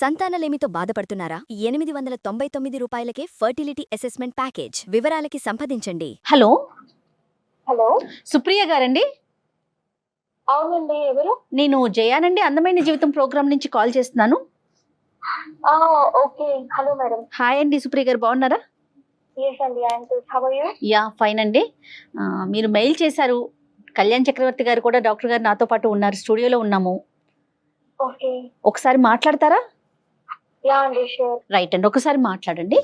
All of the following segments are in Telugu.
సంతానలేమితో బాధపడుతున్నారా? 899 రూపాయలకే ఫర్టిలిటీ అసెస్మెంట్ ప్యాకేజ్. వివరాలకి సంప్రదించండి. హలో, హలో, సుప్రియ గారండి? అవునండి. ఎవరు? నేను జయానండి, అందమైన జీవితం ప్రోగ్రామ్ నుంచి కాల్ చేస్తున్నాను. ఓకే. Hello madam. హాయ్ అండి, సుప్రియ గారు బాగున్నారా? ఎస్ అండి, I'm good. How are you? Yeah fine అండి. మీరు మెయిల్ చేశారు. కళ్యాణ్ చక్రవర్తి గారు కూడా, డాక్టర్ గారు నాతో పాటు ఉన్నారు, స్టూడియోలో ఉన్నాము. ఓకే. ఒకసారి మాట్లాడతారా? యా అండి, షూర్. రైట్ అండి, ఒకసారి మాట్లాడండి.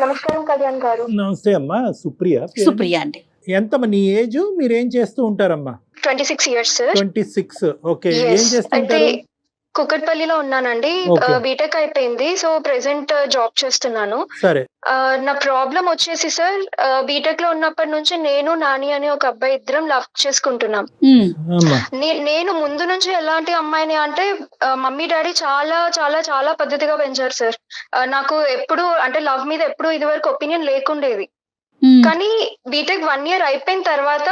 నమస్కారం కళ్యాణ్ గారు. నమస్తే అమ్మా. సుప్రియ పేరు? సుప్రియ అండి. ఎంతమ్మా నీ ఏజ్? మీరు ఏం చేస్తూ ఉంటారమ్మా? 26 ఇయర్స్ సార్. 26. ఓకే. Yes. ఏం చేస్తూ అంటే ఉంటారు? కుకట్పల్లిలో ఉన్నానండి. Okay. బీటెక్ అయిపోయింది. సో ప్రెసెంట్ జాబ్ చేస్తున్నాను. సరే. నా ప్రాబ్లం వచ్చేసి సార్, బీటెక్ లో ఉన్నప్పటి నుంచి నేను నాని అనే ఒక అబ్బాయి ఇద్దరం లవ్ చేసుకుంటున్నాం. అమ్మా. నేను ముందు నుంచి ఎలాంటి అమ్మాయిని అంటే, మమ్మీ డాడీ చాలా చాలా చాలా పద్ధతిగా పెంచారు సార్. నాకు ఎప్పుడు అంటే లవ్ మీద ఎప్పుడు ఇది వరకు ఒపీనియన్ లేకుండేది. కానీ బీటెక్ 1 year అయిపోయిన తర్వాత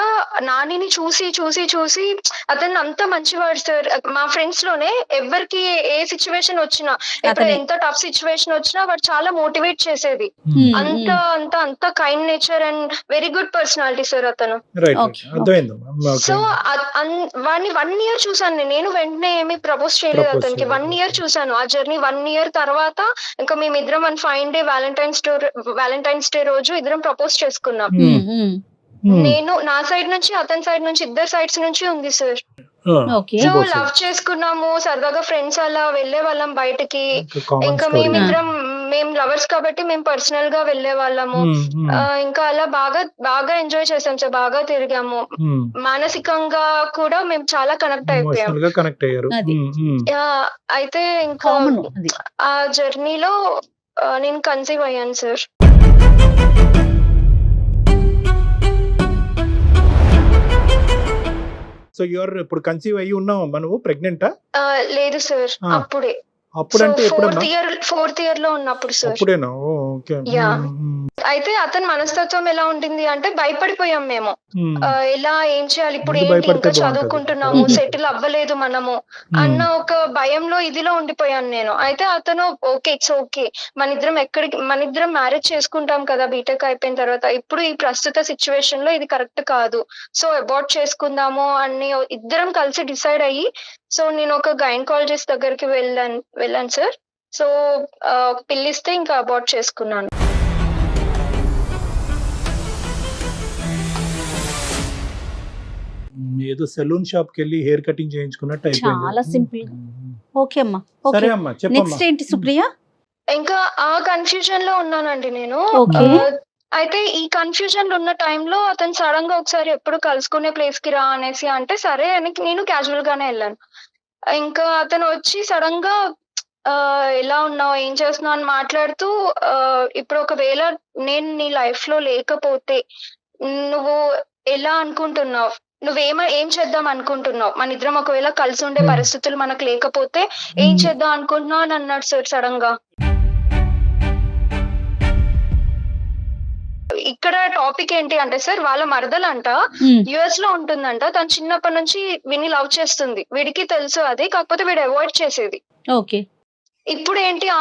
నానిని చూసి చూసి చూసి అతను అంత మంచివాడు సార్. మా ఫ్రెండ్స్ లోనే ఎవరికి ఏ సిచ్యువేషన్ వచ్చినా, ఇప్పుడు ఎంత టఫ్ సిచ్యువేషన్ వచ్చినా వాడు చాలా మోటివేట్ చేసేది. అంత అంత అంత kind nature and very good personality sir అతను. రైట్. Okay. అర్థమైందమ్మా. సో వాడిని 1 year చూసాను నేను. వెంటనే ఏమి ప్రపోజ్ చేయలేదు Propose అతనికి. 1 year చూసాను. ఆ జర్నీ 1 year తర్వాత ఇంకా మేమిద్దరం 1 fine day వ్యాలంటైన్స్ డే రోజు ఇద్దరం ప్రపోజ్ చేసుకున్నాం. నేను నా సైడ్ నుంచి, అతని సైడ్ నుంచి, ఇద్దరు సైడ్స్ నుంచి ఉంది సార్. ఓకే. సో లవ్ చేసుకున్నాము, సరదాగా ఫ్రెండ్స్ అలా వెళ్లే వాళ్ళం బయటకి. ఇంకా మేము లవర్స్ కాబట్టి మేము పర్సనల్ గా వెళ్లే వాళ్ళము. ఇంకా అలా బాగా బాగా ఎంజాయ్ చేసాం సార్. బాగా తిరిగాము. మానసికంగా కూడా మేము చాలా కనెక్ట్ అయిపోయాం. కనెక్ట్ అయ్యారు. అది. అయితే ఇంకా కామన్ అది. ఆ జర్నీలో నేను కన్సీవ్ అయ్యాను సార్. సో యువర్ ఇప్పుడు కన్సీవ్ అయ్యి ఉన్నావమ్మా? నువ్వు ప్రెగ్నెంటా? లేదు సార్, అప్పుడే. అప్పుడంటే ఎప్పుడమ్మా? ఫోర్త్ ఇయర్ లో ఉన్నప్పుడు సార్. అప్పుడేనా? ఓకే. Yeah. అయితే అతని మనస్తత్వం ఎలా ఉంటుంది అంటే, భయపడిపోయాం మేము. ఎలా ఏం చేయాలి ఇప్పుడు, ముందు ఏంటి భయపడితే ఇంకా చదువుకుంటున్నాము, సెటిల్ అవ్వలేదు మనము అన్న ఒక భయంలో ఇదిలో ఉండిపోయాను నేను. అయితే అతను ఓకే, ఇట్స్ ఓకే, మనిద్దరం మ్యారేజ్ చేసుకుంటాం కదా బీటెక్ అయిపోయిన తర్వాత. ఇప్పుడు ఈ ప్రస్తుత సిచ్యువేషన్ లో ఇది కరెక్ట్ కాదు, సో అబార్ట్ చేసుకుందాము అని ఇద్దరం కలిసి డిసైడ్ అయ్యి, సో నేను ఒక గైనకాలజిస్ట్ దగ్గరికి వెళ్ళాను సార్. సో పిల్లిస్తే ఇంకా అబార్ట్ చేసుకున్నాను. ఏదో సెలూన్ షాప్ కి వెళ్ళి హెయిర్ కటింగ్ చేయించుకున్నట్టు అయిపోయింది. చాలా సింపుల్. ఓకే అమ్మా. సరే అమ్మా, చెప్పమ్మా. నెక్స్ట్ ఏంటి సుప్రియ? ఇంకా ఆ కన్ఫ్యూజన్ లో ఉన్నానండి నేను. Okay. అయితే ఈ కన్ఫ్యూజన్ లో ఉన్న టైంలో అతను సడన్ గా ఒకసారి ఎప్పుడు కలుసుకునే ప్లేస్ కి రా అనేసి అంటే, సరే అని నేను క్యాజువల్ గానే వెళ్ళాను. ఇంకా అతను వచ్చి సడన్ గా ఎలా ఉన్నావు, ఏం చేస్తున్నావు అని మాట్లాడుతూ, ఇప్పుడు ఒకవేళ నేను నీ లైఫ్ లో లేకపోతే నువ్వు ఎలా అనుకుంటున్నావు, ఏం చేద్దాం అనుకుంటున్నావు, మన ఇద్దరం ఒకవేళ కలిసి ఉండే పరిస్థితులు మనకు లేకపోతే ఏం చేద్దాం అనుకుంటున్నావు అని అన్నాడు సార్ సడన్ గా. ఇక్కడ టాపిక్ ఏంటి అంటే సార్, వాళ్ళ మరదలంట యుఎస్ లో ఉంటుందంట. తను చిన్నప్పటి నుంచి వీడిని లవ్ చేస్తుంది. వీడికి తెలుసు అది, కాకపోతే వీడు అవాయిడ్ చేసేది. ఓకే. ఇప్పుడు ఏంటి, ఆ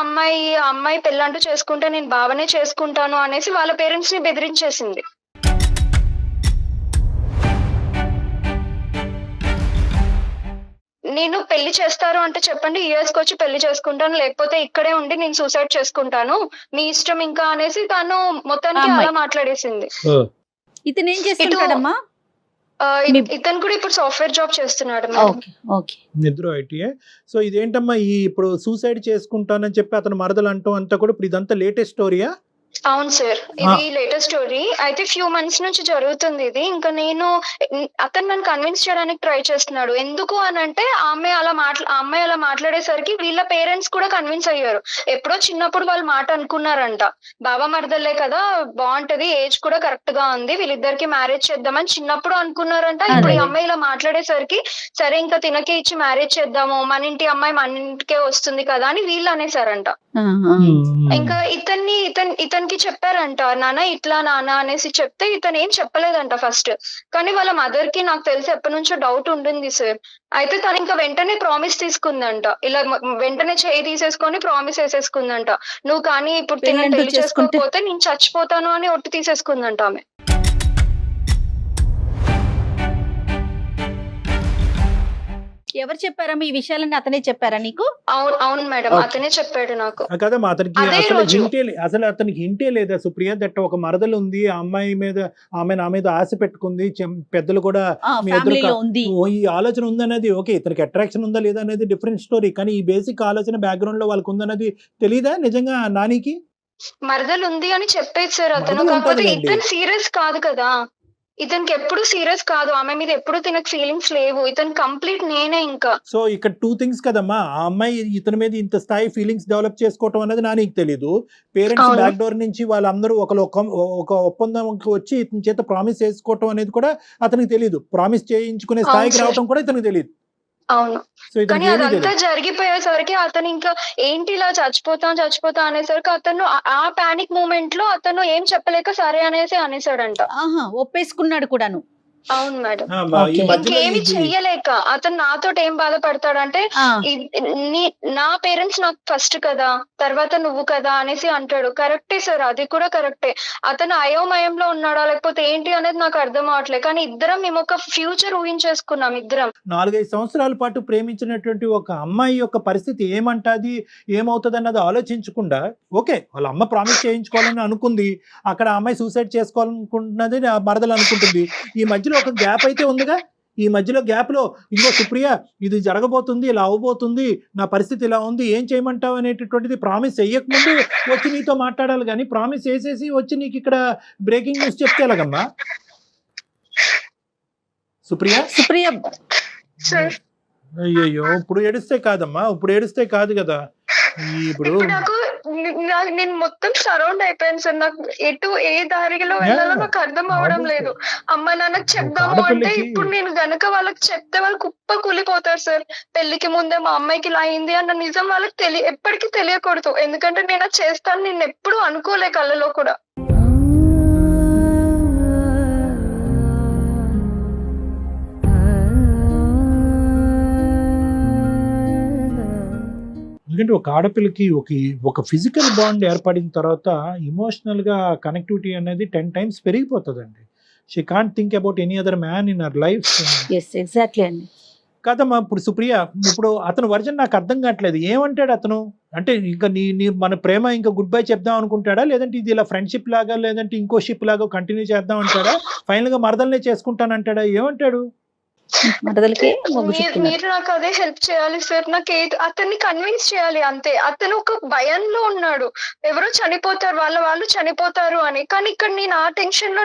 అమ్మాయి పెళ్ళంటూ చేసుకుంటే నేను బావనే చేసుకుంటాను అనేసి వాళ్ళ పేరెంట్స్ ని బెదిరించేసింది. నేను పెళ్లి చేస్తారు అంటే చెప్పండి, యుఎస్ కి వచ్చి పెళ్లి చేసుకుంటాను, లేకపోతే ఇక్కడే ఉండి నేను సూసైడ్ చేసుకుంటాను, మీ ఇష్టం ఇంకా అనేసి తను మొత్తానికి అలా మాట్లాడేసింది. ఇతను ఏం చేస్తుంటాడమ్మా? ఇతను కూడా ఇప్పుడు సాఫ్ట్వేర్ జాబ్ చేస్తున్నాడు. నిద్ర ఐటీఏ. సో ఇదేంటమ్మా, ఈ ఇప్పుడు సూసైడ్ చేసుకుంటానని చెప్పి అతను మరదలు అంటూ అంతా కూడా ఇప్పుడు ఇదంతా లేటెస్ట్ స్టోరీయా? అవును సార్, ఇది లేటెస్ట్ స్టోరీ. అయితే ఫ్యూ మంత్స్ నుంచి జరుగుతుంది ఇది. ఇంకా అతను నన్ను కన్విన్స్ చేయడానికి ట్రై చేస్తున్నాడు. ఎందుకు అని అంటే, ఆ అమ్మాయి అలా మాట్లాడేసరికి వీళ్ళ పేరెంట్స్ కూడా కన్విన్స్ అయ్యారు. ఎప్పుడో చిన్నప్పుడు వాళ్ళు మాట అనుకున్నారంట, బాబా మరదలే కదా, బాగుంటది, ఏజ్ కూడా కరెక్ట్ గా ఉంది, వీళ్ళిద్దరికి మ్యారేజ్ చేద్దామని చిన్నప్పుడు అనుకున్నారంట. ఇప్పుడు ఈ అమ్మాయి ఇలా మాట్లాడేసరికి, సరే ఇంకా తినకే ఇచ్చి మ్యారేజ్ చేద్దాము, మన ఇంటి అమ్మాయి మన ఇంటికే వస్తుంది కదా అని వీళ్ళు అనేసారంట. ఇంకా ఇతన్ని ఇతనికి చెప్పారంట, నాన్న ఇట్లా నాన్న అనేసి చెప్తే ఇతను ఏం చెప్పలేదంట ఫస్ట్. కానీ వాళ్ళ మదర్ కి నాకు తెలిసి ఎప్పటి నుంచో డౌట్ ఉంటుంది సార్. అయితే తను ఇంకా వెంటనే ప్రామిస్ తీసుకుందంట, ఇలా వెంటనే చేయి తీసేసుకొని ప్రామిస్ వేసేసుకుందంట, నువ్వు కానీ ఇప్పుడు పెళ్ళంటూ పెళ్లి చేసుకుంటే- చేసుకోకపోతే నేను చచ్చిపోతాను అని ఒట్టు తీసేసుకుందంట ఆమె. ఎవరు చెప్పారమ్మా ఈ విషయాలన్నీ? అతనే చెప్పారా నీకు? అవును అవును మేడం, Okay. అతనే చెప్పాడు నాకు. కదమ్మా, అతనికి అదే అసలు రోజు. అసలు అతనికి హింటే లేదా సుప్రియ దట్ట ఒక మరదలు ఉంది, ఆ అమ్మాయి మీద నా మీద ఆశ పెట్టుకుంది, పెద్దలు కూడా మీ ఎదురు ఫ్యామిలీలో ఉంది. ఈ ఆలోచన ఉందనేది ఓకే, ఇతనికి అట్రాక్షన్ ఉందా లేదా అనేది డిఫరెంట్ స్టోరీ, కానీ ఈ బేసిక్ ఆలోచన బ్యాక్గ్రౌండ్ లో వాళ్ళకి ఉందన్నది తెలీదా నిజంగా నానికి? మరదలు ఉంది అని చెప్పేది సార్ అతను. మరదలు కాకపోతే ఉంటదిలేండి. ఇతను సీరియస్ కాదు కదా, ఇతనికి ఎప్పుడు సీరియస్ కాదు, ఆమె మీద ఎప్పుడు తినకు ఫీలింగ్స్ లేవు, ఇతను కంప్లీట్ నేనే ఇంకా. సో ఇక్కడ 2 things కదమ్మా, ఆ అమ్మాయి ఇతని మీద ఇంత స్థాయి ఫీలింగ్స్ డెవలప్ చేసుకోవటం అనేది నానికి తెలీదు, పేరెంట్స్ అవును. బ్యాక్ డోర్ నుంచి వాళ్ళందరూ ఒక ఒప్పందంకి వచ్చి ఇతని చేత ప్రామిస్ చేసుకోవటం అనేది కూడా అతనికి తెలీదు, ప్రామిస్ చేయించుకునే అవును స్థాయికి సార్. రావటం కూడా ఇతనికి తెలియదు. అవును. సో కానీ ఇతనికి ఏమీ అదంతా తెలియదు. జరిగిపోయేసరికి అతను ఇంకా ఏంటి ఇలా చచ్చిపోతా అనేసరికి అతను ఆ పానిక్ మూమెంట్ లో అతను ఏం చెప్పలేక సరే అనేసి అనేసాడంట. ఆహా, ఒప్పేసుకున్నాడు కూడాను. అవును మేడం. ఈ Okay. మధ్యలో ఇంకేమి ఇది చెయ్యలేక అతను నాతో ఏం బాధపడతాడంటే, ఆ, నా పేరెంట్స్ నాకు ఫస్ట్ కదా, తర్వాత నువ్వు కదా అనేసి అంటాడు. కరెక్టే సార్, అది కూడా కరెక్టే. అతను అయోమయంలో ఉన్నాడా లేకపోతే ఏంటి అనేది నాకు అర్థం అవట్లేదు. కానీ మేము ఒక ఫ్యూచర్ ఊహించేసుకున్నాం ఇద్దరం. 4-5 సంవత్సరాల పాటు ప్రేమించినటువంటి ఒక అమ్మాయి యొక్క పరిస్థితి ఏమంటాది, ఏమవుతుంది అన్నది ఆలోచించకుండా, ఓకే వాళ్ళ అమ్మ ప్రామిస్ చేయించుకోవాలని అనుకుంది, అక్కడ ఆ అమ్మాయి సూసైడ్ చేసుకోవాలనుకుంటున్నది ఆ మరదలు అనుకుంటుంది, ఈ మధ్యలో ఒక గ్యాప్ అయితే ఉందిగా, ఈ మధ్యలో గ్యాప్ లో ఇంకో సుప్రియ ఇది జరగబోతుంది, ఇలా అవబోతుంది, నా పరిస్థితి ఇలా ఉంది, ఏం చేయమంటావు అనేటటువంటిది ప్రామిస్ చెయ్యకముందు వచ్చి నీతో మాట్లాడాలి, కానీ ప్రామిస్ చేసేసి వచ్చి నీకు ఇక్కడ బ్రేకింగ్ న్యూస్ చెప్తే ఎలాగమ్మా సుప్రియ? సుప్రియ సార్ అయ్యయ్యో, ఇప్పుడు ఏడుస్తే కాదమ్మా, ఇప్పుడు ఏడుస్తే కాదు కదా, ఇప్పుడు ఇప్పుడు నేను మొత్తం సరౌండ్ అయిపోయాను సార్. నాకు ఎటు ఏ దారిలో వెళ్ళాలో నాకు అర్థం అవడం లేదు. అమ్మ నాన్నకు చెప్దాము అంటే ఆడపిల్లకి- ఇప్పుడు నేను గనక వాళ్ళకి చెప్తే వాళ్ళు కుప్ప కూలిపోతారు సార్. పెళ్లికి ముందే మా అమ్మాయికి ఇలా అయింది అన్న నిజం వాళ్ళకి ఎప్పటికీ తెలియకూడదు. ఎందుకంటే నేను అది చేస్తాను, నేను ఎప్పుడు అనుకోలే కళ్ళలో కూడా. ఎందుకంటే ఒక ఆడపిల్లకి ఒక ఫిజికల్ బాండ్ ఏర్పడిన తర్వాత ఇమోషనల్ గా కనెక్టివిటీ అనేది 10 times పెరిగిపోతుందండి. She can't think about any other man in her life. Yes exactly అండి. కాదమ్మా, ఇప్పుడు సుప్రియ, ఇప్పుడు అతను వర్జన్ నాకు అర్థం కావట్లేదు, ఏమంటాడు అతను? అంటే ఇంకా నీ మన ప్రేమ ఇంకా గుడ్ బై చెప్దాం అనుకుంటాడా, లేదంటే ఇది ఇలా ఫ్రెండ్షిప్ లాగా, లేదంటే ఇంకో షిప్ లాగా కంటిన్యూ చేద్దాం అంటాడా, ఫైనల్ గా మరదలనే చేసుకుంటానంటాడా, ఏమంటాడు? మరదలకి మొగ్గు చూపుతున్నారు. మీరు నాకు అదే హెల్ప్ చేయాలి సార్. నాకు అతన్ని కన్విన్స్ చేయాలి అంతే. అతను ఒక భయంలో ఉన్నాడు, ఎవరో చనిపోతారు, వాళ్ళు చనిపోతారు అని. కానీ ఇక్కడ నేను ఆ టెన్షన్ లో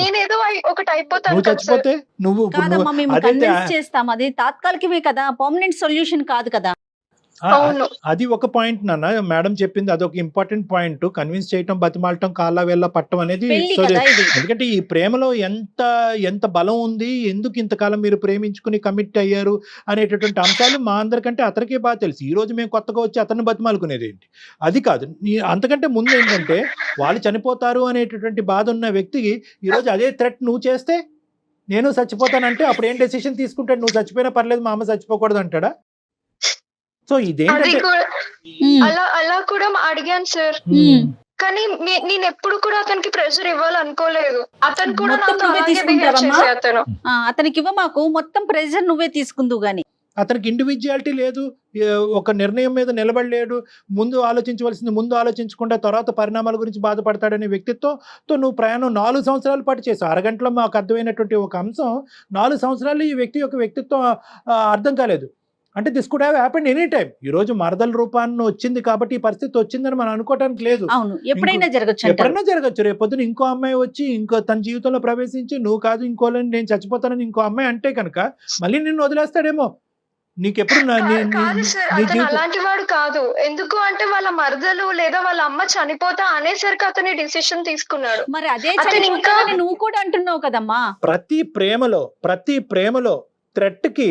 నేనేదో ఒకటి అయిపోతాను నువ్వు కదా సార్. చచ్చిపోతే నువ్వు కాదమ్మా, మేము అదే కన్విన్స్ చేస్తాం, అది తాత్కాలికమే కదా, పర్మనెంట్ సొల్యూషన్ కాదు కదా. అవును. అది ఒక పాయింట్ నాన్న, మేడం చెప్పింది అదొక ఇంపార్టెంట్ పాయింట్. కన్విన్స్ చేయటం, బతిమాలటం, కాళ్ళ వేళ్ళ పట్టడం అనేది పెళ్లి సో కదా ఇది. ఎందుకంటే ఈ ప్రేమలో ఎంత బలం ఉంది, ఎందుకు ఇంతకాలం మీరు ప్రేమించుకుని కమిట్ అయ్యారు అనేటటువంటి అంశాలు మా అందరికంటే అతనికే బాగా తెలుసు. ఈ రోజు మేము కొత్తగా వచ్చి అతన్ని బతిమాలుకునేది ఏంటి, అది కాదు. అంతకంటే ముందు ఏంటంటే వాళ్ళు చనిపోతారు అనేటటువంటి బాధ ఉన్న వ్యక్తికి ఈరోజు అదే థ్రెట్ నువ్వు చేస్తే, నేను చచ్చిపోతానంటే అప్పుడు ఏం డెసిషన్ తీసుకుంటాడు? నువ్వు చచ్చిపోయినా పర్లేదు, మా అమ్మ చచ్చిపోకూడదు అంటాడా? సో అది ఇదేంటంటే కూడా ఉమ్, అలా కూడా అడిగాను సార్. కానీ నేను ఎప్పుడు కూడా అతనికి ప్రెషర్ ఇవ్వాలనుకోలేదు. అతను కూడా మొత్తం నాతో నువ్వే అలాగే బిహేవ్ తీసుకుంటావమ్మా? చేసే అతను. అతనికి ఇవ్వ, మాకు మొత్తం ప్రెజర్ నువ్వే తీసుకుందువు గాని. అతనికి ఇండివిజువాలిటీ లేదు, ఒక నిర్ణయం మీద నిలబడలేడు, ముందు ఆలోచించవలసింది ముందు ఆలోచించకుండా తర్వాత పరిణామాల గురించి బాధపడతాడనే వ్యక్తిత్వంతో నువ్వు ప్రయాణం 4 సంవత్సరాల పాటు చేసావు. అరగంటలో మాకు అర్థమైనటువంటి ఒక అంశం, 4 సంవత్సరాలు ఈ వ్యక్తి యొక్క వ్యక్తిత్వం అర్థం కాలేదు. అంటే this could have happened any time. ఈ రోజు మరదల రూపాన్ని వచ్చింది కాబట్టి ఈ పరిస్థితి వచ్చిందని మనం అనుకోవడానికి లేదు. అవును, ఎప్పుడైనా జరగచ్చు అంటారు. ఎప్పుడైనా జరగచ్చు. రేపొద్దున ఇంకో అమ్మాయి వచ్చి ఇంకో తన జీవితంలో ప్రవేశించి నువ్వు కాదు ఇంకోలని నేను చచ్చిపోతానని ఇంకో అమ్మాయి అంటే కనుక మళ్ళీ నిన్ను వదిలేస్తాడేమో. నీకెప్పుడు కాదు సార్, అతను అలాంటి వాడు కాదు. ఎందుకు అంటే వాళ్ళ మరదలు లేదా వాళ్ళ అమ్మ చనిపోతా అనేసరికి అతని డిసిషన్ తీసుకున్నాడు. మరి అదే అతను ఇంకా- చనిపోతానని నువ్వు కూడా అంటున్నావు కదమ్మా. ప్రతి ప్రేమలో థ్రెట్ కి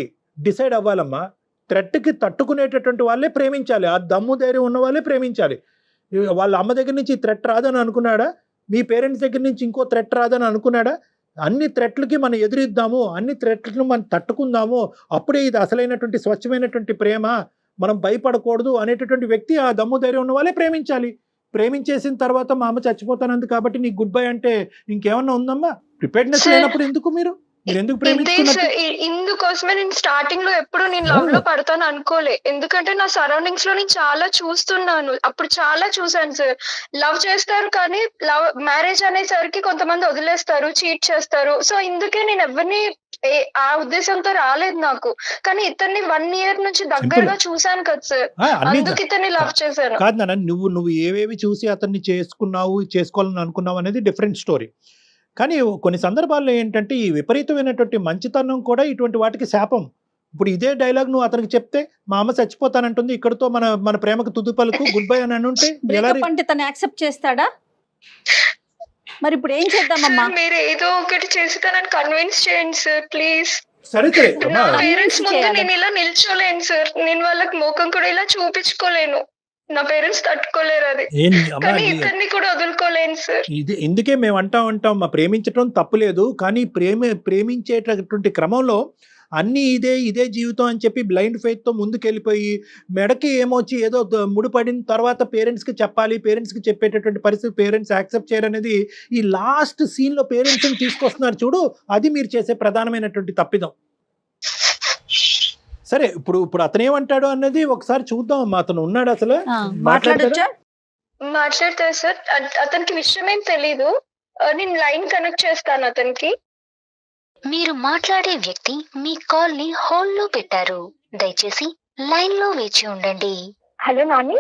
డిసైడ్ అవ్వాలమ్మా. థ్రెట్ కి తట్టుకునేటటువంటి వాళ్ళే ప్రేమించాలి, ఆ దమ్ము ధైర్యం ఉన్న వాళ్ళే ప్రేమించాలి. వాళ్ళ అమ్మ దగ్గర నుంచి థ్రెట్ రాదని అనుకున్నాడా? మీ పేరెంట్స్ దగ్గర నుంచి ఇంకో థ్రెట్ రాదని అనుకున్నాడా? అన్ని థ్రెట్లకి మనం ఎదురిద్దాము, అన్ని థ్రెట్లను మనం తట్టుకుందాము, అప్పుడే ఇది అసలైనటువంటి స్వచ్ఛమైనటువంటి ప్రేమ, మనం భయపడకూడదు అనేటటువంటి వ్యక్తి, ఆ దమ్ము ధైర్యం ఉన్న వాళ్ళే ప్రేమించాలి. ప్రేమించేసిన తర్వాత మా అమ్మ చచ్చిపోతానంది కాబట్టి నీకు గుడ్ బై అంటే ఇంకేమన్నా ఉందమ్మా? ప్రిపేర్డ్నెస్ లేనప్పుడు ఎందుకు మీరు ఎందుకు ప్రేమించుకున్నట్టు? ఇందుకోసమే నేను స్టార్టింగ్ లో ఎప్పుడు నేను లవ్ లో పడతాను అనుకోలే. ఎందుకంటే నా సరౌండింగ్స్ లో నేను చాలా చూస్తున్నాను, అప్పుడు చాలా చూసాను సార్. లవ్ చేస్తారు కానీ లవ్ మ్యారేజ్ అనేసరికి కొంతమంది వదిలేస్తారు, చీట్ చేస్తారు. సో ఇందుకే నేను ఎవరిని ఆ ఉద్దేశంతో రాలేదు నాకు. కానీ ఇతన్ని 1 year నుంచి దగ్గరగా చూసాను కదా సార్, అందుకు ఇతన్ని లవ్ చేశాను. కాదు నాన్న, నువ్వు ఏవేవి చూసి అతన్ని చేసుకోవాలని అనుకున్నావు అనేది డిఫరెంట్ స్టోరీ. కానీ కొన్ని సందర్భాల్లో ఏంటంటే ఈ విపరీతమైనటువంటి మంచితనం కూడా ఇటువంటి వాటికి శాపం. ఇప్పుడు ఇదే డైలాగ్ నువ్వు అతనికి చెప్తే మా అమ్మ చచ్చిపోతానంటుంది, ఇక్కడతో మన ప్రేమకు తుది పలుకు, గుడ్ బై అని అంటే బ్రేకప్ అంటే తను యాక్సెప్ట్ చేస్తాడా? మరి ఇప్పుడు ఏం చేద్దామమ్మా? మీరు ఏదో ఒకటి చేసి తనని కన్విన్స్ చేయండి సార్ ప్లీజ్. సరే నా పేరెంట్స్ ముందు నేను ఇలా నిల్చోలేను సార్, నేను వాళ్ళకి ముఖం కూడా ఇలా చూపించుకోలేను, నా పేరెంట్స్ తట్టుకోలేరు అది. కానీ ఇతన్ని కూడా వదులుకోలేను సార్. ఇందుకే మేము అంటాం మా ప్రేమించడం తప్పులేదు, కానీ ప్రేమించేటటువంటి క్రమంలో అన్నీ ఇదే జీవితం అని చెప్పి బ్లైండ్ ఫెయిత్తో ముందుకెళ్ళిపోయి మెడకి ఏమొచ్చి ఏదో ముడిపడిన తర్వాత పేరెంట్స్కి చెప్పాలి, పేరెంట్స్కి చెప్పేటటువంటి పరిస్థితి పేరెంట్స్ యాక్సెప్ట్ చేయరనేది ఈ లాస్ట్ సీన్లో పేరెంట్స్ని తీసుకొస్తున్నారు చూడు, అది మీరు చేసే ప్రధానమైనటువంటి తప్పిదం. సరే, ఇప్పుడు అతను ఏమంటాడు అన్నది ఒకసారి చూద్దాం. అతను ఉన్నాడు అసలు మాట్లాడతారు సార్. అతనికి విషయం ఏం తెలీదు, నేను లైన్ కనెక్ట్ చేస్తాను అతనికి. మీరు మాట్లాడే వ్యక్తి మీ కాల్ ని హోల్డ్ లో పెట్టారు, దయచేసి లైన్ లో వేచి ఉండండి. హలో నాని.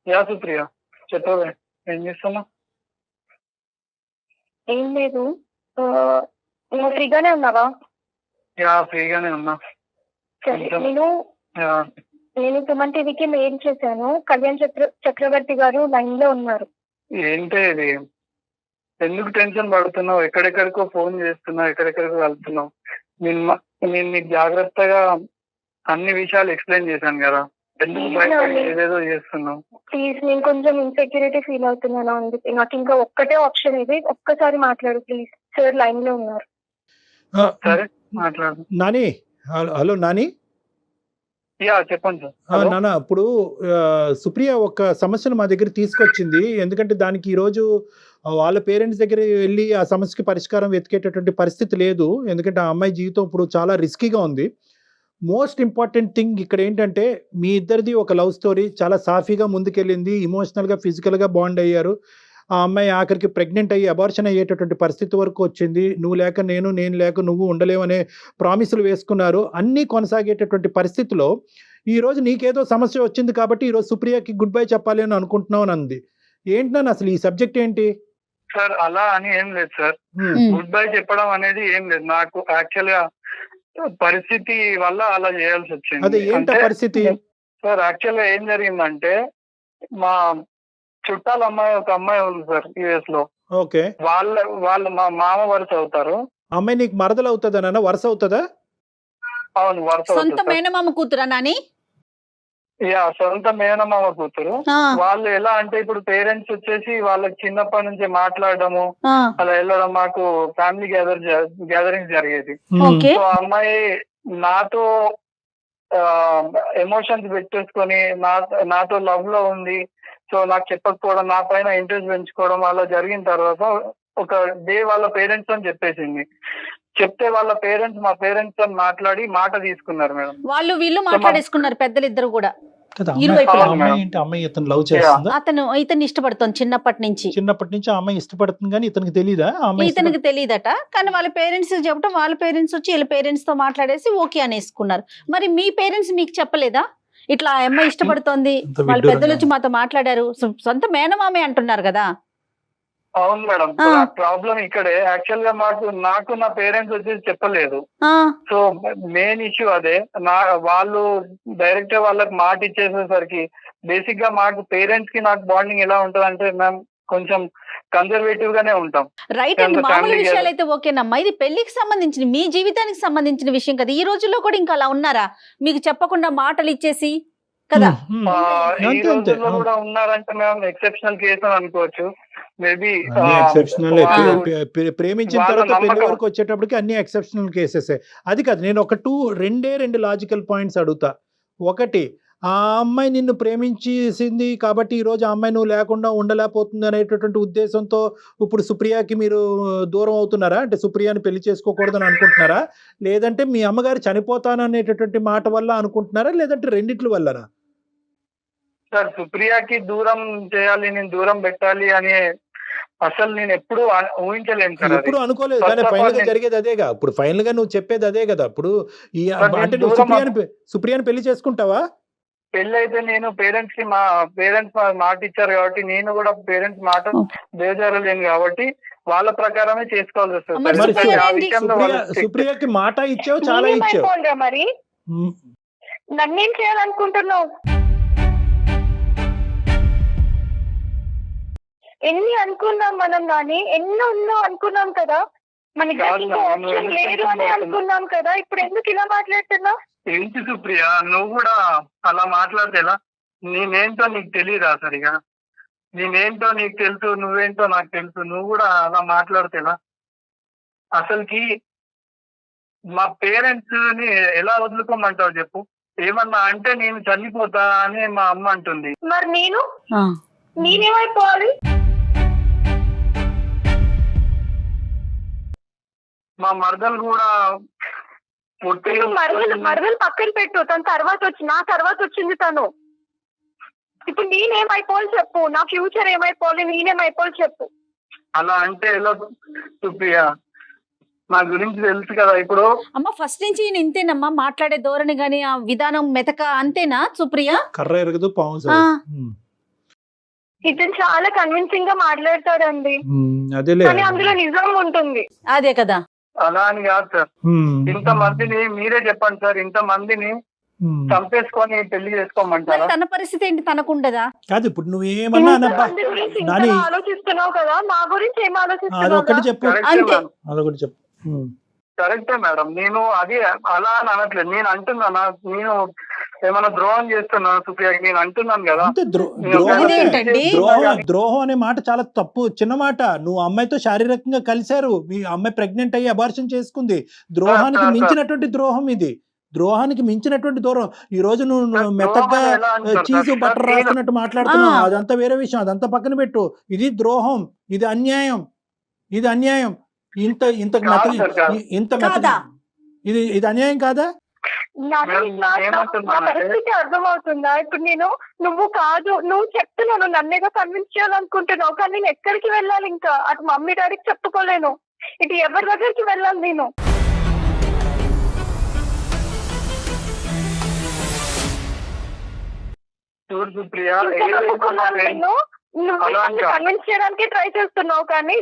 యా సుప్రియ, చెప్పవే, ఏం చేస్తున్నా? ఏం లేదు, నువ్వు ఫ్రీగానే ఉన్నావా? యా ఫ్రీగానే ఉన్నా. సరే, నేను సుమన్ టీవీకి మెయిల్ చేశాను, కళ్యాణ్ చక్రవర్తి గారు లైన్ లో ఉన్నారు. ఏంటి ఇది? ఎందుకు టెన్షన్ పడుతున్నావు? ఎక్కడెక్కడికో ఫోన్ చేస్తున్నావు, ఎక్కడెక్కడికో వెళ్తున్నావు. నేను నీకు జాగ్రత్తగా అన్ని విషయాలు ఎక్స్ప్లెయిన్ చేశాను కదా, ఎందుకు ఏదేదో చేస్తున్నావు? ప్లీజ్, నేను కొంచెం ఇన్సెక్యూరిటీ ఫీల్ అవుతున్నాను, అందుకే నాకు ఇంకా ఒక్కటే ఆప్షన్ ఇది, ఒక్కసారి మాట్లాడు ప్లీజ్. సార్ లైన్ లో ఉన్నారు. సరే మాట్లాడు. నాని, హలో నాని. యా చెప్పండి సార్. నాన్న, ఇప్పుడు సుప్రియ ఒక సమస్యను మా దగ్గర తీసుకొచ్చింది. ఎందుకంటే దానికి ఈరోజు వాళ్ళ పేరెంట్స్ దగ్గర వెళ్ళి ఆ సమస్యకి పరిష్కారం వెతికేటటువంటి పరిస్థితి లేదు. ఎందుకంటే ఆ అమ్మాయి జీవితం ఇప్పుడు చాలా రిస్కీగా ఉంది. మోస్ట్ ఇంపార్టెంట్ థింగ్ ఇక్కడ ఏంటంటే మీ ఇద్దరిది ఒక లవ్ స్టోరీ, చాలా సాఫీగా ముందుకెళ్ళింది, ఇమోషనల్గా ఫిజికల్గా బాండ్ అయ్యారు. ఆ అమ్మాయి ఆఖరికి ప్రెగ్నెంట్ అయ్యి అబార్షన్ అయ్యేటటువంటి పరిస్థితి వరకు వచ్చింది. నువ్వు లేక నేను లేక నువ్వు ఉండలేవనే ప్రామిసులు వేసుకున్నారు. అన్నీ కొనసాగేటటువంటి పరిస్థితిలో ఈరోజు నీకేదో సమస్య వచ్చింది కాబట్టి ఈరోజు సుప్రియకి గుడ్ బై చెప్పాలి అని అనుకుంటున్నావు అని అంది. ఏంటి నన్ను అసలు ఈ సబ్జెక్ట్ ఏంటి? సార్ అలా అని ఏం లేదు సార్, గుడ్ బై చెప్పడం అనేది ఏం లేదు. నాకు యాక్చువల్ గా పరిస్థితి వల్ల అలా చేయాల్సి వచ్చింది. అదే ఏంటి పరిస్థితి? సార్ యాక్చువల్ గా ఏం జరిగిందంటే, మా చుట్టాల అమ్మాయి ఒక అమ్మాయి ఉంది సార్ యుఎస్ లో. ఓకే. వాళ్ళు మా మామ వరుస అవుతారు. అమ్మాయి నీకు మరదలు అవుతుందా నాన్న? వరుస అవుతుందా? అవును, వరుస. సొంత మేనమామ కూతురా నాని? యా, సొంత మేనమామ కూతురు. వాళ్ళు ఎలా అంటే ఇప్పుడు పేరెంట్స్ వచ్చేసి వాళ్ళకి చిన్నప్పటి నుంచి మాట్లాడడము అలా వెళ్ళడం, మాకు ఫ్యామిలీ గ్యాదరింగ్ జరిగేది. సో అమ్మాయి నాతో ఎమోషన్స్ పెట్టేసుకొని నాతో లవ్ లో ఉంది. సో నాకు చెప్పకపోవడం, నా పైన ఇంట్రెస్ట్ పెంచుకోవడం అలా జరిగిన తర్వాత ఒక డే వాళ్ళ పేరెంట్స్ అని చెప్పేసింది. చెప్తే వాళ్ళ పేరెంట్స్ మా పేరెంట్స్ తో మాట్లాడి మాట తీసుకున్నారు మేడం. వాళ్ళు వీళ్ళు మాట్లాడేసుకున్నారు పెద్దలు ఇద్దరు కూడా. అతను ఇతన్ని ఇష్టపడుతుంది చిన్నప్పటి నుంచి ఆ అమ్మాయి ఇష్టపడుతుంది కానీ ఇతనికి తెలీదా? ఇతనికి తెలియదట. కానీ వాళ్ళ పేరెంట్స్ చెప్పడం, వాళ్ళ పేరెంట్స్ వచ్చి వీళ్ళ పేరెంట్స్ తో మాట్లాడేసి ఓకే అనేసుకున్నారు. మరి మీ పేరెంట్స్ మీకు చెప్పలేదా ఇట్లా ఆ అమ్మాయి ఇష్టపడుతోంది, వాళ్ళ పెద్దలు వచ్చి మాతో మాట్లాడారు, సొంత మేనమామే అంటున్నారు కదా? అవును మేడం, ప్రాబ్లం ఇక్కడే. యాక్చువల్ గా నాకు నా పేరెంట్స్ వచ్చేసి చెప్పలేదు. సో మెయిన్ ఇష్యూ అదే. వాళ్ళు డైరెక్ట్ గా వాళ్ళకి మాట ఇచ్చేసేసరికి బేసిక్ గా మాకు పేరెంట్స్ కి నాకు బాండింగ్ ఎలా ఉంటది అంటే మేము కొంచెం కన్జర్వేటివ్ గానే ఉంటాం. రైట్ అండి, మామూలు విషయాలు అయితే ఓకేనమ్మా. ఇది పెళ్లికి సంబంధించిన, మీ జీవితానికి సంబంధించిన విషయం కదా. ఈ రోజుల్లో కూడా ఇంకా అలా ఉన్నారా? మీకు చెప్పకుండా మాటలు ఇచ్చేసి కదా ఉమ్, ఈ అంతే అంతే రోజుల్లో కూడా ఉన్నారంటే మేము ఎక్సెప్షనల్ కేసు అని అనుకోవచ్చు. మేబీ అన్ని ఎక్సెప్షనల్ ప్రేమించిన వాళ్ళ తర్వాత పెళ్లి నమ్మకం. వరకు వచ్చేటప్పటికి అన్ని ఎక్సెప్షనల్ కేసెస్. అది కాదు, నేను ఒక రెండు లాజికల్ పాయింట్స్ అడుగుతా. ఒకటి, ఆ అమ్మాయి నిన్ను ప్రేమించేసింది కాబట్టి ఈ రోజు ఆ అమ్మాయి నువ్వు లేకుండా ఉండలేకపోతుంది అనేటటువంటి ఉద్దేశంతో ఇప్పుడు సుప్రియకి మీరు దూరం అవుతున్నారా? అంటే సుప్రియని పెళ్లి చేసుకోకూడదని అనుకుంటున్నారా, లేదంటే మీ అమ్మగారు చనిపోతాననేటటువంటి మాట వల్ల అనుకుంటున్నారా, లేదంటే రెండిట్ల వల్లనా? సార్ సుప్రియకి దూరం చేయాలి, నేను దూరం పెట్టాలి అని అసలు నేను ఎప్పుడు ఊహించలేను సార్. అది ఎప్పుడు అనుకోలేదు, కానీ First of all ఫైనల్ గా నేను- జరిగేది అదేగా. ఇప్పుడు ఫైనల్ గా నువ్వు చెప్పేది అదే కదా. ఇప్పుడు ఈ But నేను అంటే నువ్వు దూరం సుప్రియాని పెళ్లి చేసుకుంటావా? పెళ్లి అయితే నేను పేరెంట్స్ కి మా పేరెంట్స్ మాట ఇచ్చారు కాబట్టి నేను కూడా పేరెంట్స్ మాట బేజారలేను కాబట్టి వాళ్ళ ప్రకారమే చేసుకోవాల్సి వస్తుంది మరి సార్. మరి ఎందుకంటే ఆ సుప్రియ విషయంలో వాళ్ళు strict. సుప్రియకి మాట ఇచ్చావు, చాలా ఇచ్చావు. నేనేమైపోలరా మరి ఉమ్, నన్నేం చేయాలనుకుంటున్నావు? ఎన్ని అనుకున్నాం మనం కానీ ఎన్నో అనుకున్నాం కదా, మన కాదు ఇంకో నాన్న, ఆప్షన్ నువ్వు లేదు అని ఎందుకు అనుకున్నాం కదా, ఇప్పుడు ఎందుకు ఇలా మాట్లాడుతున్నావు? ఏంటి సుప్రియ, నువ్వు కూడా అలా మాట్లాడితే ఎలా? నేనేంటో నీకు తెలియదా సరిగా? నేనేంటో నీకు తెలుసు, నువ్వేంటో నాకు తెలుసు. నువ్వు కూడా అలా మాట్లాడితే ఎలా? అసలుకి మా పేరెంట్స్ ని ఎలా వదులుకోమంటావు చెప్పు? ఏమన్నా అంటే నేను చనిపోతా అని మా అమ్మ అంటుంది. మరి నేనేమైపోవాలి? మా మరదలు కూడా ఇప్పుడు మరదలు పక్కన పెట్టు, తన నా తర్వాత వచ్చింది తను. ఇప్పుడు నేనేమైపోవాలి చెప్పు, నా ఫ్యూచర్ ఏమైపోవాలి, నేనేమైపోవాలి చెప్పు. అలా అంటే ఎలా సుప్రియ? నా గురించి తెలుసు కదా. ఇప్పుడు అమ్మ ఫస్ట్ నుంచి ఈయన ఇంతేనమ్మా, మాట్లాడే ధోరణి గాని ఆ విధానం మెతక అంతేనా సుప్రియ? కర్ర ఎరగదు పాము ఆ. ఉమ్, ఇతను చాలా కన్విన్సింగ్ గా మాట్లాడతాడండి, అదేలే. కానీ అందులో నిజం ఉంటుంది. అదే కదా. అలా అని కాదు సార్. ఉమ్, ఇంత మందిని మీరే చెప్పండి సార్, ఇంత మందిని ఉమ్. చంపేసుకొని పెళ్లి మరి చేసుకోమంటారా? తన పరిస్థితి ఏంటి, తనకుండదా? కాదు, ఇప్పుడు నువ్వు ఏమన్నా అనబ్బా. ఇంతమంది గురించి నాని, ఇంతగా ఆలోచిస్తున్నావు కదా, నా గురించి ఏం ఆలోచిస్తున్నావు? అదొకటి చెప్పు, కరెక్టే అంతే. మేడం, అదొకటి చెప్పు. ఉమ్. కరెక్టే మేడం. నేను అది అలా అని అనట్లేదు. నేను అంటున్నాను, నేను ఏమైనా ద్రోహం చేస్తున్నాను సుప్రియకి నేను అంటున్నాను కదా. అంతే, నేను ద్రోహం అదేంటండి? ద్రోహం అనే మాట చాలా తప్పు, చిన్న మాట. నువ్వు అమ్మాయితో శారీరకంగా కలిశారు, మీ అమ్మాయి ప్రెగ్నెంట్ అయ్యి అబార్షన్ చేసుకుంది. ద్రోహానికి మించినటువంటి ద్రోహం ఇది, ద్రోహానికి మించినటువంటి దూరం. ఈ రోజు నువ్వు మెత్తగా ద్రోహం ఎలా అంటారు చీజు సార్? బట్టర్ నేను- రాస్తున్నట్టు మాట్లాడుతున్నావు, ఆ. అదంతా వేరే విషయం, అదంతా పక్కన పెట్టు. ఇది ద్రోహం, ఇది అన్యాయం, ఇది అన్యాయం. ఇంత ఇంత కాదు మెత్త సార్, కాదు. ఇంత మెత్త కాదా? ఇది అన్యాయం కాదా? నాకు మేడం, నా ఏమంటున్నానంటే- పరిస్థితి అర్థమవుతుందా? ఇప్పుడు నువ్వు కాదు, నువ్వు చెప్తున్నావు, నన్నేగా కన్విన్స్ చేయాలనుకుంటున్నావు, కానీ నేను ఎక్కడికి వెళ్ళాలి? ఇంకా అటు మమ్మీ డాడీకి చెప్పుకోలేను, ఇటు ఎవరి దగ్గరికి వెళ్ళాలి నేను? చూడు సుప్రియ, ఇంకా ఏదైనా నమ్ముకున్నాను నేను. నువ్వు అలా నన్ను అంటా. కన్విన్స్ చేయడానికి ట్రై చేస్తున్నావు, కానీ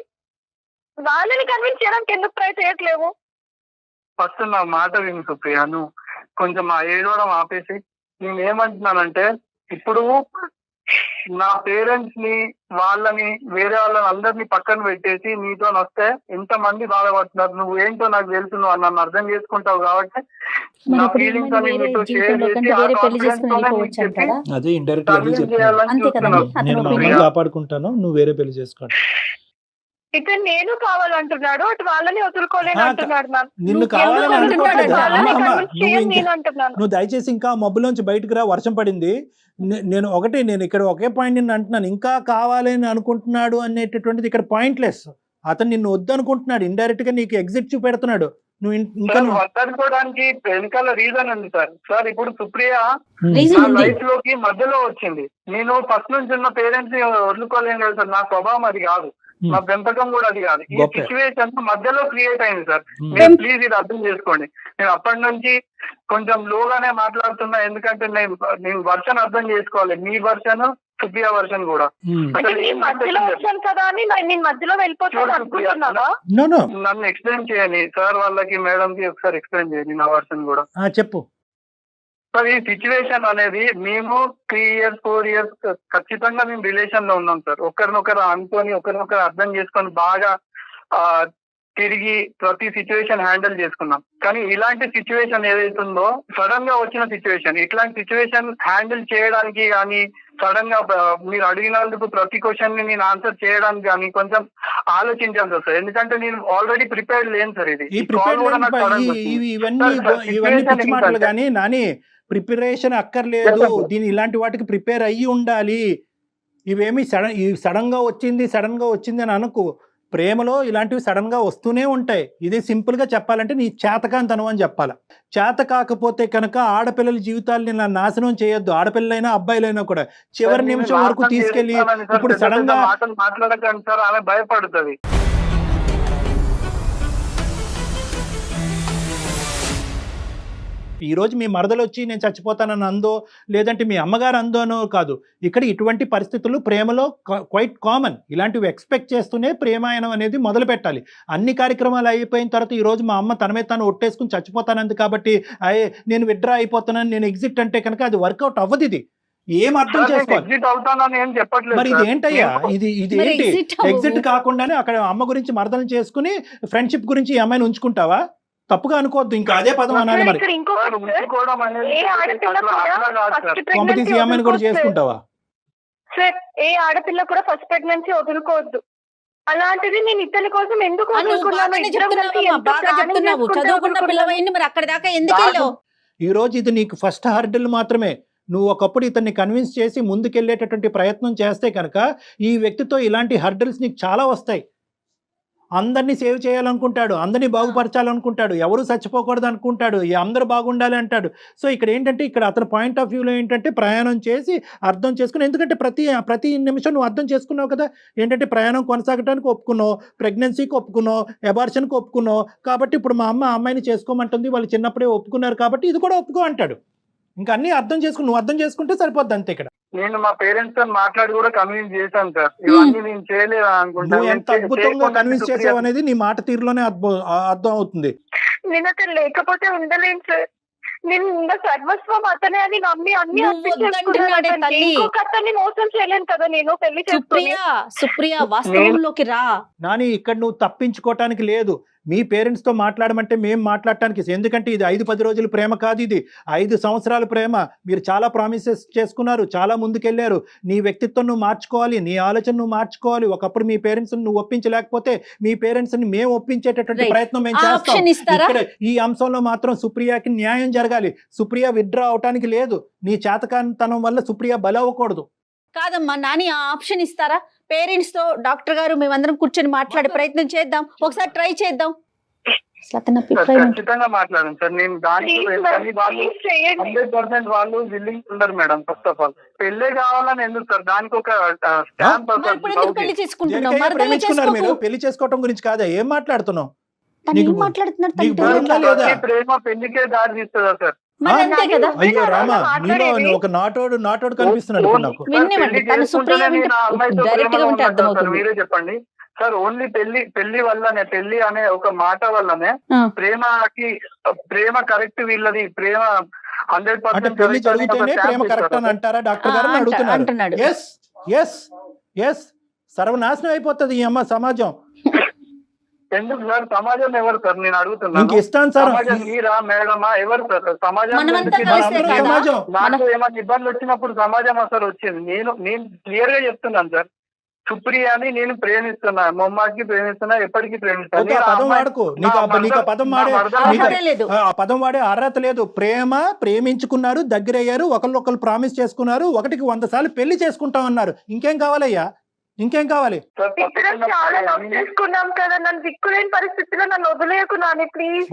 వాళ్ళని కన్విన్స్ చేయడానికి ఎందుకు ట్రై చేయట్లేవు? ఫస్ట్ నా మాట విను సుప్రియ, నువ్వు కొంచెం ఆ ఏడవడం ఆపేసి. నేను ఏమంటున్నానంటే, ఇప్పుడు నా పేరెంట్స్ ని వాళ్ళని వేరే వాళ్ళని అందరినీ పక్కన పెట్టేసి నీతో వస్తే ఎంతమంది బాధపడుతున్నారు. నువ్వు ఏంటో నాకు తెలుసు, నువ్వు నన్ను అర్థం చేసుకుంటావు కాబట్టి మరి నా ఇప్పుడు ఫీలింగ్స్ ఏమైనా అని వేరే నీతో షేర్ జీవితంలో చేసి కంటే ఆ వేరే పెళ్లి confidence చేసుకుని తోనే వెళ్ళిపోవచ్చు నీకు చెప్పి అంటారా? అదే ఇండైరెక్ట్ అదే convince చెప్తున్నా. చేయాలని అంతే కదండి, చూస్తున్నావు. అతని నేను మా opinion. అమ్మని కాపాడుకుంటాను, నువ్వు వేరే పెళ్లి చేసుకోండి. ఇతను నేను కావాలంటున్నాడు, అటు వాళ్ళని వదులుకోలేను ఆ, అంటున్నాడు. నిన్ను ఎందుకు కావాలని అంటున్నాడు? అనుకోవట్లేదు. వాళ్ళని అమ్మ, కన్విన్స్ చేయని నేను అంటున్నాను. నువ్వు దయచేసి ఇంకా మబ్బులోంచి బయటకు రా, వర్షం పడింది. నేను ఇక్కడ ఒకే పాయింట్ నిన్ను అంటున్నాను, ఇంకా కావాలని అనుకుంటున్నాడు అనేటటువంటిది ఇక్కడ పాయింట్లెస్. అతను నిన్ను వద్దనుకుంటున్నాడు, ఇండైరెక్ట్ గా నీకు ఎగ్జిట్ చూపెడుతున్నాడు. నువ్వు ఇంకా సార్, వద్దనుకోవడానికి వెనకాల రీజన్ ఉంది సార్. ఇప్పుడు సుప్రియ Reason నా ఉంది. లైఫ్ లోకి మధ్యలో వచ్చింది. నేను ఫస్ట్ నుంచి ఉన్న పేరెంట్స్ ని వదులుకోలేను కదా సార్. నా స్వభావం అది కాదు, నా పెంపకం కూడా అది కాదు. ఈ గొప్పే. సిచ్యువేషన్ మధ్యలో క్రియేట్ అయింది సార్. Hmm. మీరు ప్లీజ్ ఇది అర్థం చేసుకోండి. నేను అప్పటి నుంచి కొంచెం లోగానే మాట్లాడుతున్నా, ఎందుకంటే నేను వర్షన్ అర్థం చేసుకోవాలి. మీ వర్షన్, సుప్రియ వర్షన్ కూడా. అంటే నేను మధ్యలో వచ్చాను కదా అని నేను మధ్యలో వెళ్ళిపోతాను అనుకుంటున్నావా? నో నన్ను ఎక్స్ప్లెయిన్ చేయని సార్, వాళ్ళకి మేడం కి ఒకసారి ఎక్స్ప్లెయిన్ చేయని నా వర్షన్ కూడా. చెప్పు. సార్, ఈ సిచ్యువేషన్ అనేది మేము 3 years 4 years ఖచ్చితంగా మేము రిలేషన్ లో ఉన్నాం సార్. ఒకరినొకరు అనుకొని ఒకరినొకరు అర్థం చేసుకొని బాగా తిరిగి ప్రతి సిచ్యువేషన్ హ్యాండిల్ చేసుకున్నాం. కానీ ఇలాంటి సిచ్యువేషన్ ఏదైతుందో సడన్ గా వచ్చిన సిచ్యువేషన్, ఇట్లాంటి సిచ్యువేషన్ హ్యాండిల్ చేయడానికి కానీ సడన్ గా మీరు అడిగినందుకు ప్రతి క్వశ్చన్ ని నేను ఆన్సర్ చేయడానికి కానీ కొంచెం ఆలోచించాల్సి వస్తుంది. ఎందుకంటే నేను ఆల్రెడీ ప్రిపేర్డ్ లేను సార్. ఇది ఈ ఇవన్నీ పిచ్చి మాటలు కానీ నాని, ప్రిపరేషన్ అక్కర్లేదు, దీని ఇలాంటి వాటికి ప్రిపేర్ అయ్యి ఉండాలి. ఇవేమి సడన్ గా వచ్చింది అని అనుకో. ప్రేమలో ఇలాంటివి సడన్ గా వస్తూనే ఉంటాయి. ఇది సింపుల్ గా చెప్పాలంటే నీ చేతకాంతనం అని చెప్పాలి. చేత కాకపోతే కనుక ఆడపిల్లల జీవితాలని నాశనం చేయొద్దు. ఆడపిల్లలైనా అబ్బాయిలైనా కూడా చివరి నిమిషం వరకు తీసుకెళ్లి ఇప్పుడు సడన్ గా మాట్లాడకండి సార్, ఆమె భయపడుతుంది. ఈ రోజు మీ మరదలు వచ్చి నేను చచ్చిపోతానని అందో, లేదంటే మీ అమ్మగారు అందోనో కాదు. ఇక్కడ ఇటువంటి పరిస్థితులు ప్రేమలో క్వైట్ కామన్. ఇలాంటివి ఎక్స్పెక్ట్ చేస్తూనే ప్రేమాయణం అనేది మొదలు పెట్టాలి. అన్ని కార్యక్రమాలు అయిపోయిన తర్వాత ఈ రోజు మా అమ్మ తన మీద తాను ఒట్టేసుకుని చచ్చిపోతానంది కాబట్టి నేను విత్డ్రా అయిపోతానని, నేను ఎగ్జిట్ అంటే కనుక అది వర్కౌట్ అవ్వదు. ఇది ఏం అర్థం చేసుకోవాలి మరి? ఇది ఏంటయ్యా, ఇది ఏంటి? ఎగ్జిట్ కాకుండానే అక్కడ అమ్మ గురించి మరదలు చేసుకుని ఫ్రెండ్షిప్ గురించి ఈ అమ్మాయిని ఉంచుకుంటావా? తప్పుగా అనుకోవద్దు, ఇంకా అదే పదం అనాలి. మరి కాంపిటీషన్ అమ్మాయిని కూడా చేసుకుంటావా? సార్, ఏ ఆడపిల్ల కూడా ఫస్ట్ ప్రెగ్నెన్సీ వదులుకోవద్దు. అలాంటిది నేను ఇతని కోసం ఎందుకు ఈ రోజు ఇది నీకు ఫస్ట్ హర్డిల్ మాత్రమే. నువ్వు ఒకప్పుడు ఇతన్ని కన్విన్స్ చేసి ముందుకెళ్లేటటువంటి ప్రయత్నం చేస్తే కనుక ఈ వ్యక్తితో ఇలాంటి హర్డిల్స్ నీకు చాలా వస్తాయి. అందరినీ సేవ్ చేయాలనుకుంటాడు, అందరినీ బాగుపరచాలనుకుంటాడు, ఎవరు చచ్చిపోకూడదు అనుకుంటాడు, అందరూ బాగుండాలి అంటాడు. సో ఇక్కడ ఏంటంటే, ఇక్కడ అతని పాయింట్ ఆఫ్ వ్యూలో ఏంటంటే ప్రయాణం చేసి అర్థం చేసుకుని, ఎందుకంటే ప్రతి నిమిషం నువ్వు అర్థం చేసుకున్నావు కదా. ఏంటంటే ప్రయాణం కొనసాగడానికి ఒప్పుకున్నావు, ప్రెగ్నెన్సీకి ఒప్పుకున్నావు, అబార్షన్కి ఒప్పుకున్నావు. కాబట్టి ఇప్పుడు మా అమ్మాయిని చేసుకోమంటుంది, వాళ్ళు చిన్నప్పుడే ఒప్పుకున్నారు కాబట్టి ఇది కూడా ఒప్పుకో అంటాడు. ఇంకా అన్ని అర్థం చేసుకుని నువ్వు అర్థం చేసుకుంటే సరిపోద్ది అంతే. ఇక్కడ నేను మా పేరెంట్స్ తో మాట్లాడి కూడా కన్విన్స్ చేశాను సార్. ఇవన్నీ నేను చేయలేదు అనుకుంటా. నువ్వు ఎంత అద్భుతంగా కన్విన్స్ చేసావు అనేది నీ మాట తీరులోనే అర్థం అవుతుంది. నేను అతను లేకపోతే ఉండలేను సార్. నేను ఇంకా సర్వస్వం అతనే అని నమ్మి అన్ని అతన్ని మోసం చేయలేను కదా నేను పెళ్లి చేసుకుని. సుప్రియ వాస్తవంలోకి రా నాని. ఇక్కడ నువ్వు తప్పించుకోవటానికి లేదు. మీ పేరెంట్స్తో మాట్లాడమంటే మేము మాట్లాడటానికి. ఎందుకంటే ఇది 5-10 రోజుల ప్రేమ కాదు, ఇది 5 సంవత్సరాల ప్రేమ. మీరు చాలా ప్రామిసెస్ చేసుకున్నారు, చాలా ముందుకెళ్ళారు. నీ వ్యక్తిత్వం నువ్వు మార్చుకోవాలి, నీ ఆలోచన నువ్వు మార్చుకోవాలి. ఒకప్పుడు మీ పేరెంట్స్ నువ్వు ఒప్పించలేకపోతే మీ పేరెంట్స్ ని మేము ఒప్పించేటటువంటి ప్రయత్నం మేము చేస్తాం. ఇక్కడ ఈ అంశంలో మాత్రం సుప్రియకి న్యాయం జరగాలి. సుప్రియ విత్డ్రా అవటానికి లేదు. నీ చేతకానితనం వల్ల సుప్రియ బలవ్వకూడదు. కాదమ్మా నాని, ఆ ఆప్షన్ ఇస్తారా? పేరెంట్స్ తో డాక్టర్ గారు మేమందరం కూర్చొని మాట్లాడే ప్రయత్నం చేద్దాం, ఒకసారి ట్రై చేద్దాం. ఖచ్చితంగా మాట్లాడండి సార్. నేను దానికి 100% వాళ్ళు విల్లింగ్ ఉండరు మేడం. ఫస్ట్ ఆఫ్ ఆల్ పెళ్లి కావాలని ఎందుకు సార్? దానికి ఒక స్టాంప్. పెళ్లి చేసుకుంటున్నాం, మీరు పెళ్లి చేసుకోవటం గురించి కాదా? ఏం మాట్లాడుతున్నావు? ప్రేమ పెళ్లికే దారి తీస్తుందా సార్? అయ్యో రామా, నీలో ఒక నాటోడు కనిపిస్తున్నాడు నాకు. మీరే చెప్పండి సార్. ఓన్లీ పెళ్లి వల్లనే, పెళ్లి అనే ఒక మాట వల్లనే ప్రేమ కరెక్ట్ వీళ్ళది ప్రేమ 100% పెళ్లి జరిగితేనే ప్రేమ కరెక్ట్ అని అంటారా డాక్టర్ గారు అడుగుతున్నారు. ఎస్ సర్వనాశనం అయిపోతుంది ఈ అమ్మ సమాజం. ఎందుకు సార్? సమాజం ఎవరు సార్? నేను అడుగుతున్నాను. సమాజం మీరా మేడమా ఎవరు సార్? సమాజం నాకు ఏమైనా ఇబ్బందులు వచ్చినప్పుడు సమాజం అసలు వచ్చింది. నేను క్లియర్ గా చెప్తున్నాను సార్. సుప్రియాని నేను ప్రేమిస్తున్నా, మొమ్మాకి ప్రేమిస్తున్నా, ఎప్పటికీ ప్రేమిస్తాను. పదం వాడే అర్హత లేదు. ప్రేమించుకున్నారు, దగ్గరయ్యారు, ఒకళ్ళు ప్రామిస్ చేసుకున్నారు, 1కి 100 సార్లు పెళ్లి చేసుకుంటాం అన్నారు. ఇంకేం కావాలయ్యా? ఇంకేం కావాలి?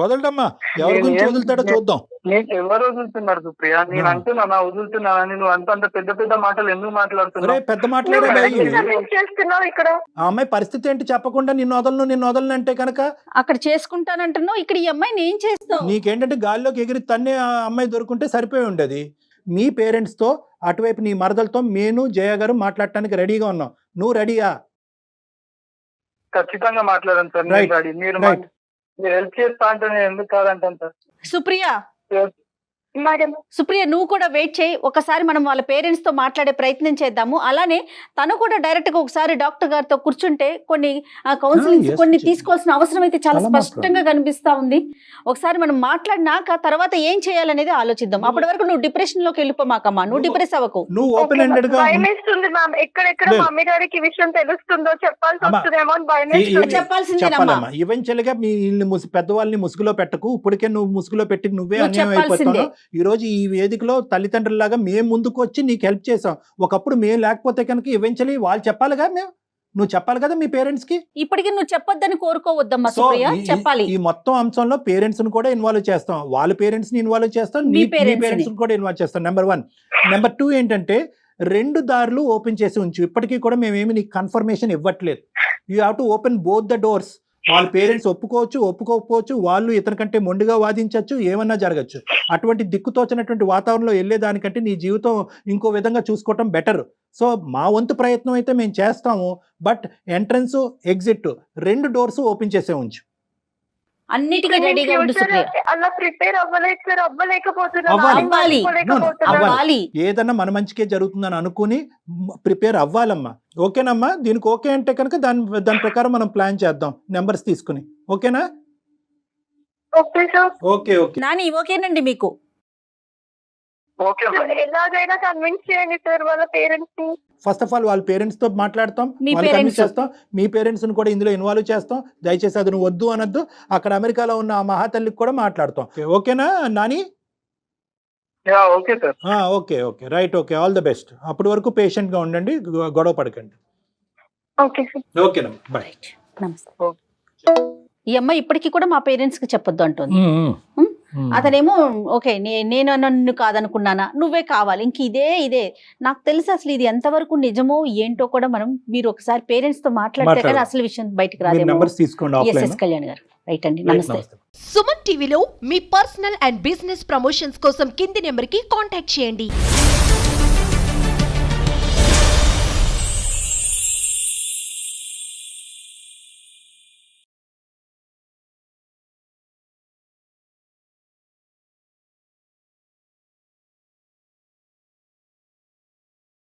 వదలటమ్మా, ఎవరి గురించి వదులుతాడో చూద్దాం. ఎవరు వదులుతున్నారు సుప్రియ? నేను అంటున్నా వదులుతున్నానని. నువ్వు అంత పెద్ద మాటలు ఎందుకు మాట్లాడుతున్నావు? పెద్ద మాట్లాడే ఇక్కడ ఆ అమ్మాయి పరిస్థితి ఏంటి చెప్పకుండా నిన్ను వదలను అంటే కనుక అక్కడ చేసుకుంటానంటున్నావు, ఇక్కడ ఈ అమ్మాయిని ఏం చేస్తావు? నీకేంటంటే గాల్లోకి ఎగిరి తన్నే ఆ అమ్మాయి దొరుకుంటే సరిపోయి ఉండేది. మీ పేరెంట్స్తో అటువైపు నీ మరదలతో నేను జయ గారు మాట్లాడటానికి రెడీగా ఉన్నాం. నువ్వు రెడీయా? ఖచ్చితంగా మాట్లాడండి సార్. మీరు హెల్ప్ చేస్తా అంటే నేను ఎందుకు కాదంటాను సార్. సుప్రియ మేడం సుప్రియ నువ్వు కూడా వెయిట్ చేయి, ఒకసారి మనం వాళ్ళ పేరెంట్స్ తో మాట్లాడే ప్రయత్నం చేద్దాము. అలానే తను కూడా డైరెక్ట్ గా ఒకసారి డాక్టర్ గారితో కూర్చుంటే కొన్ని కౌన్సిలింగ్స్ yes, కొన్ని yes. తీసుకోవాల్సిన అవసరం అయితే చాలా చాలా స్పష్టంగా కనిపిస్తా ఉంది. ఒకసారి మనం మాట్లాడినాక తర్వాత ఏం చేయాలనేది ఆలోచిద్దాం. అప్పటి వరకు నువ్వు డిప్రెషన్ లోకి వెళ్ళిపోమాకమ్మా, నువ్వు డిప్రెస్ అవ్వకు. నువ్వు ఓపెన్ ఎండెడ్ గా భయం వేస్తుంది మ్యామ్, ఎక్కడెక్కడ లేదు. మమ్మీ డాడీకి ఈ విషయం తెలుస్తుందో చెప్పాల్సి అమ్మా, వస్తుందేమో అని భయం ఈ- వేస్తుంది. చెప్పాల్సిందేనమ్మా. చెప్పాలమ్మా. ఈవెన్చువల్ గా మీ పెద్దవాళ్ళని ముసుగులో పెట్టకు. ఇప్పటికే నువ్వు ముసుగులో పెట్టి నువ్వే నువ్వు అన్యాయం చెప్పాల్సిందే. అయిపోతున్నావు. ఈ రోజు ఈ వేదికలో తల్లిదండ్రులలాగా మేము ముందుకు వచ్చి నీకు హెల్ప్ చేసాం. ఒకప్పుడు మేము లేకపోతే కనుక ఈవెన్చువల్లీ వాళ్ళు చెప్పాలిగా, నువ్వు చెప్పాలి కదా మీ పేరెంట్స్ కి. ఇప్పటికీ నువ్వు చెప్పొద్దని కోరుకోవద్దమ్మా సో సుప్రియ, చెప్పాలి. ఈ మొత్తం అంశంలో పేరెంట్స్ ని కూడా ఇన్వాల్వ్ చేస్తాం, వాళ్ళ పేరెంట్స్ ని ఇన్వాల్వ్ చేస్తాం, మీ మీ parents పేరెంట్స్ ని కూడా ఇన్వాల్వ్ చేస్తాం. నెంబర్ 1. నెంబర్ 2 ఏంటంటే 2 దారులు ఓపెన్ చేసి ఉంచు. ఇప్పటికీ కూడా మేమేమి నీకు కన్ఫర్మేషన్ ఇవ్వట్లేదు. You have to open both the doors. వాళ్ళ పేరెంట్స్ ఒప్పుకోవచ్చు, ఒప్పుకోకపోవచ్చు, వాళ్ళు ఇతనికంటే మొండిగా వాదించవచ్చు, ఏమన్నా జరగచ్చు. అటువంటి దిక్కుతోచినటువంటి వాతావరణంలో వెళ్ళేదానికంటే నీ జీవితం ఇంకో విధంగా చూసుకోవటం బెటర్. సో మా వంతు ప్రయత్నం అయితే మేము చేస్తాము. But entrance, exit 2 doors open చేసే ఉంచు. అన్నిటికీ రెడీగా ఉండు సుప్రియ. అలా ప్రిపేర్ అవ్వలేదు సార్, అవ్వలేకపోతున్నాను. అవ్వాలి. అవ్వలేకపోతున్నాను. అవ్వాలి. ఏదన్నా మన మంచికే జరుగుతుందని అనుకుని ప్రిపేర్ అవ్వాలమ్మా. ఓకేనమ్మా? దీనికి ఓకే అంటే కనుక దాని ప్రకారం మనం ప్లాన్ చేద్దాం, నెంబర్స్ తీసుకుని. ఓకేనా? Okay sir. Okay okay. Nani ఓకేనండి మీకు? Okay madam. ఎలాగైనా కన్విన్స్ చేయండి సార్ వాళ్ళ పేరెంట్స్ ని. ఫస్ట్ ఆఫ్ ఆల్ వాళ్ళ పేరెంట్స్ తో మాట్లాడతాం, మీ వాళ్ళకి parents. అన్ని చేస్తాం, మీ పేరెంట్స్ ని కూడా ఇందులో ఇన్వాల్వ్ చేస్తాం. దయచేసి అది నువ్వు వద్దు అనొద్దు. అక్కడ అమెరికాలో ఉన్న ఆ మహాతల్లికి కూడా మాట్లాడతాం. ఓకేనా Nani? Yeah okay sir. Okay okay right. Okay, all the best. అప్పటి వరకు పేషెంట్ గా ఉండండి, గొడవ పడకండి. Okay sir. ఓకేనమ్మా, బాయ్. నమస్తే. ఈ అమ్మాయి ఇప్పటికీ కూడా మా పేరెంట్స్ కి చెప్పొద్దు అంటుంది. అతనేమో ఓకే నేను నన్ను కాదనుకున్నానా, నువ్వే కావాలి, ఇంక ఇదే నాకు తెలుసు. అసలు ఇది ఎంతవరకు నిజమో ఏంటో కూడా మీరు ఒకసారి పేరెంట్స్ తో మాట్లాడితే కానీ అసలు విషయం బయటకు రాదేమో. నెంబర్స్ తీసుకోండి ఆఫ్లైన్. ఎస్ఎస్ కళ్యాణ్ గారు రైట్ అండి. నమస్తే. సుమన్ టీవీలో మీ పర్సనల్ అండ్ బిజినెస్ ప్రమోషన్స్ కోసం కింది నెంబర్కి కాంటాక్ట్ చేయండి.